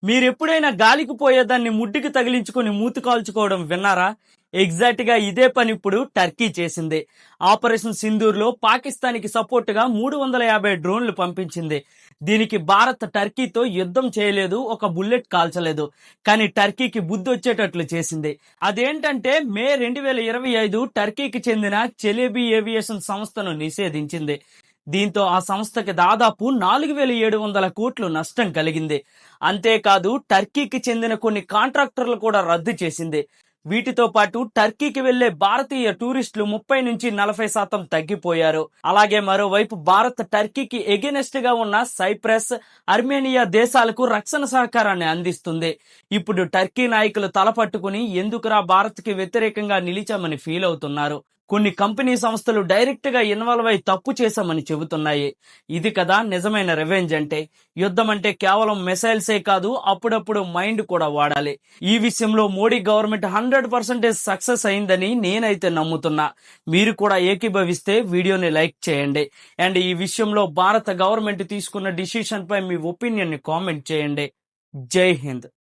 మీరెప్పుడైనా గాలికి పోయేదాన్ని ముడ్డికి తగిలించుకొని మూతి కాల్చుకోవడం విన్నారా? ఎగ్జాక్ట్ గా ఇదే పని ఇప్పుడు టర్కీ చేసింది. ఆపరేషన్ సింధూర్లో పాకిస్తాన్కి సపోర్టుగా 350 డ్రోన్లు పంపించింది. దీనికి భారత్ టర్కీతో యుద్ధం చేయలేదు, ఒక బుల్లెట్ కాల్చలేదు. కానీ టర్కీకి బుద్ధి వచ్చేటట్లు చేసింది. అదేంటంటే మే 2025 టర్కీకి చెందిన చెలేబీ ఏవియేషన్ సంస్థను నిషేధించింది. దీంతో ఆ సంస్థకి దాదాపు 4700 కోట్లు నష్టం కలిగింది. అంతేకాదు టర్కీకి చెందిన కొన్ని కాంట్రాక్టర్లు కూడా రద్దు చేసింది. వీటితో పాటు టర్కీకి వెళ్లే భారతీయ టూరిస్టులు 30-40% తగ్గిపోయారు. అలాగే మరోవైపు భారత్ టర్కీకి ఎగెనెస్ట్ గా ఉన్న సైప్రస్, అర్మేనియా దేశాలకు రక్షణ సహకారాన్ని అందిస్తుంది. ఇప్పుడు టర్కీ నాయకులు తలపట్టుకుని ఎందుకురా భారత్ కి వ్యతిరేకంగా నిలిచామని ఫీల్ అవుతున్నారు. కొన్ని కంపెనీ సంస్థలు డైరెక్ట్ గా ఇన్వాల్వ్ అయి తప్పు చేశామని చెబుతున్నాయి. ఇది కదా నిజమైన రివెంజ్ అంటే. యుద్ధం అంటే కేవలం మిసైల్సే కాదు, అప్పుడప్పుడు మైండ్ కూడా వాడాలి. ఈ విషయంలో మోడీ గవర్నమెంట్ 100% సక్సెస్ అయిందని నేనైతే నమ్ముతున్నా. మీరు కూడా ఏకీభవిస్తే వీడియోని లైక్ చేయండి. అండ్ ఈ విషయంలో భారత గవర్నమెంట్ తీసుకున్న డిసిషన్ పై మీ ఒపీనియన్ ని కామెంట్ చేయండి. జై హింద్.